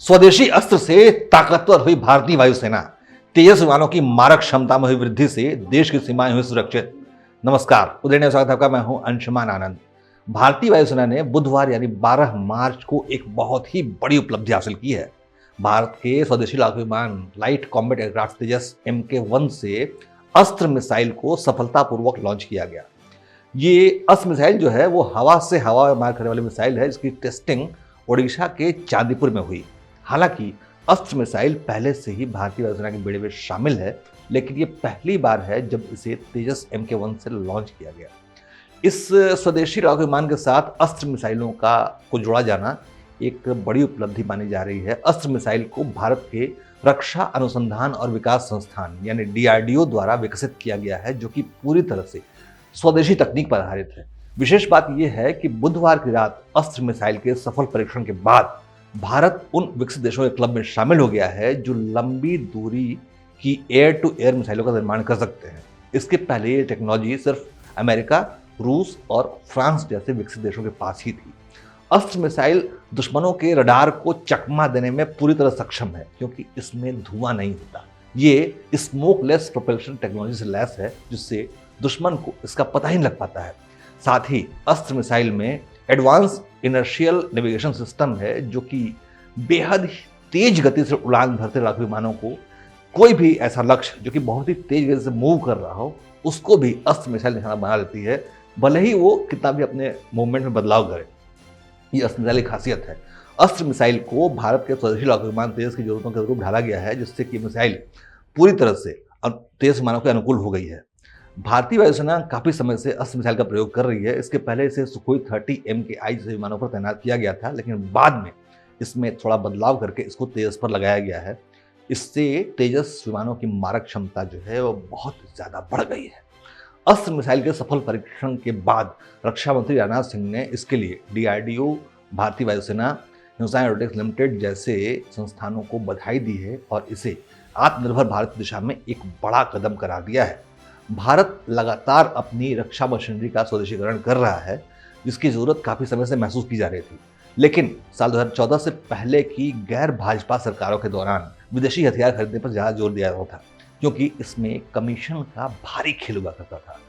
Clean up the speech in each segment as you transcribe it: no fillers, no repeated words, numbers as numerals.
स्वदेशी अस्त्र से ताकतवर हुई भारतीय वायुसेना, तेजस विमानों की मारक क्षमता में हुई वृद्धि से देश की सीमाएं हुई सुरक्षित। नमस्कार, उदय न्यूज़ स्वागत है आपका। मैं हूं अंशुमान आनंद। भारतीय वायुसेना ने बुधवार यानी 12 मार्च को एक बहुत ही बड़ी उपलब्धि हासिल की है। भारत के स्वदेशी लड़ाकू विमान लाइट कॉम्बैट एयरक्राफ्ट तेजस MK-1 से अस्त्र मिसाइल को सफलतापूर्वक लॉन्च किया गया। ये अस्त्र मिसाइल जो है वो हवा से हवा में मार करने वाली मिसाइल है, जिसकी टेस्टिंग ओडिशा के चांदीपुर में हुई। हालांकि अस्त्र मिसाइल पहले से ही भारतीय वायुसेना के बेड़े में शामिल है, लेकिन ये पहली बार है जब इसे तेजस MK-1 से लॉन्च किया गया। इस स्वदेशी लड़ाकू विमान के साथ अस्त्र मिसाइलों को जोड़ा जाना एक बड़ी उपलब्धि मानी जा रही है। अस्त्र मिसाइल को भारत के रक्षा अनुसंधान और विकास संस्थान यानी DRDO द्वारा विकसित किया गया है, जो कि पूरी तरह से स्वदेशी तकनीक पर आधारित है। विशेष बात यह है कि बुधवार की रात अस्त्र मिसाइल के सफल परीक्षण के बाद भारत उन विकसित देशों के क्लब में शामिल हो गया है जो लंबी दूरी की एयर टू एयर मिसाइलों का निर्माण कर सकते हैं। इसके पहले ये टेक्नोलॉजी सिर्फ अमेरिका, रूस और फ्रांस जैसे विकसित देशों के पास ही थी। अस्त्र मिसाइल दुश्मनों के रडार को चकमा देने में पूरी तरह सक्षम है, क्योंकि इसमें धुआं नहीं होता। ये स्मोकलेस प्रोपल्शन टेक्नोलॉजी से लैस है, जिससे दुश्मन को इसका पता ही नहीं लग पाता है। साथ ही अस्त्र मिसाइल में एडवांस इनर्शियल नेविगेशन सिस्टम है, जो कि बेहद तेज गति से उड़ान भरते लड़ाकू विमानों को कोई भी ऐसा लक्ष्य जो कि बहुत ही तेज गति से मूव कर रहा हो, उसको भी अस्त्र मिसाइल निशाना बना लेती है, भले ही वो कितना भी अपने मूवमेंट में बदलाव करे। ये अस्त्र मिसाइल की खासियत है। अस्त्र मिसाइल को भारत के स्वदेशी लड़ाकू विमान तेजस की जरूरतों के अनुरूप ढाला गया है, जिससे कि मिसाइल पूरी तरह से तेजस विमानों के अनुकूल हो गई है। भारतीय वायुसेना काफी समय से अस्त्र मिसाइल का प्रयोग कर रही है। इसके पहले इसे सुखोई 30 MKI जैसे विमानों पर तैनात किया गया था, लेकिन बाद में इसमें थोड़ा बदलाव करके इसको तेजस पर लगाया गया है। इससे तेजस विमानों की मारक क्षमता जो है वो बहुत ज्यादा बढ़ गई है। अस्त्र मिसाइल के सफल परीक्षण के बाद रक्षा मंत्री राजनाथ सिंह ने इसके लिए DRDO, भारतीय वायुसेना, हिंदुस्तान एरोनॉटिक्स लिमिटेड जैसे संस्थानों को बधाई दी है और इसे आत्मनिर्भर भारत दिशा में एक बड़ा कदम करार दिया है। भारत लगातार अपनी रक्षा मशीनरी का स्वदेशीकरण कर रहा है, जिसकी जरूरत काफी समय से महसूस की जा रही थी। लेकिन साल 2014 से पहले की गैर भाजपा सरकारों के दौरान विदेशी हथियार खरीदने पर ज्यादा जोर दिया गया था, क्योंकि इसमें कमीशन का भारी खेल हुआ करता था।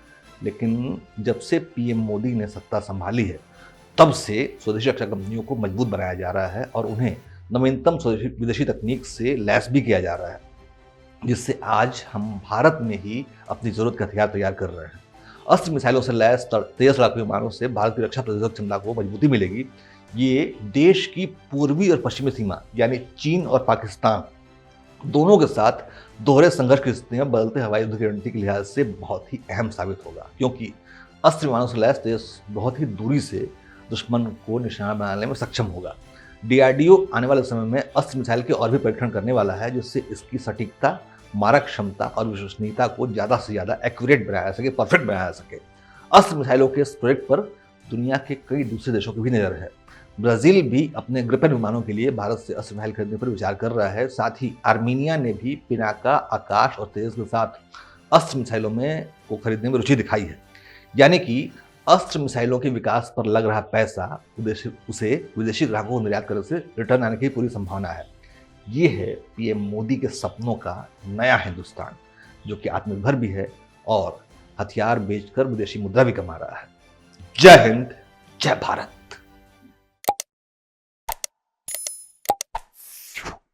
लेकिन जब से PM मोदी ने सत्ता संभाली है, तब से स्वदेशी रक्षा कंपनियों को मजबूत बनाया जा रहा है और उन्हें नवीनतम स्वदेशी विदेशी तकनीक से लैस भी किया जा रहा है, जिससे आज हम भारत में ही अपनी जरूरत के हथियार तैयार कर रहे हैं। अस्त्र मिसाइलों से लैस तेजस लड़ाकू विमानों से भारत की रक्षा प्रतिरोधक क्षमता को मजबूती मिलेगी। ये देश की पूर्वी और पश्चिमी सीमा यानी चीन और पाकिस्तान दोनों के साथ दोहरे संघर्ष की स्थिति में बदलते हवाई युद्ध की रणनीति के लिहाज से बहुत ही अहम साबित होगा, क्योंकि अस्त्र विमानों से लैस तेजस बहुत ही दूरी से दुश्मन को निशाना बनाने में सक्षम होगा। DRDO आने वाले समय में अस्त्र मिसाइल के और भी परीक्षण करने वाला है, जिससे इसकी सटीकता, मारक क्षमता और विश्वसनीयता को ज्यादा से ज्यादा एक्यूरेट बनाया जा सके, परफेक्ट बनाया जा सके। अस्त्र मिसाइलों के इस प्रोजेक्ट पर दुनिया के कई दूसरे देशों की भी नजर है। ब्राजील भी अपने ग्रिपेन विमानों के लिए भारत से अस्त्र मिसाइल खरीदने पर विचार कर रहा है। साथ ही आर्मीनिया ने भी पिनाका, आकाश और तेजस के साथ अस्त्र मिसाइलों में को खरीदने में रुचि दिखाई है। यानी कि अस्त्र मिसाइलों के विकास पर लग रहा पैसा उसे विदेशी ग्राहकों को निर्यात करने से रिटर्न आने की पूरी संभावना है। ये है PM मोदी के सपनों का नया हिंदुस्तान, जो कि आत्मनिर्भर भी है और हथियार बेचकर विदेशी मुद्रा भी कमा रहा है। जय हिंद, जय भारत।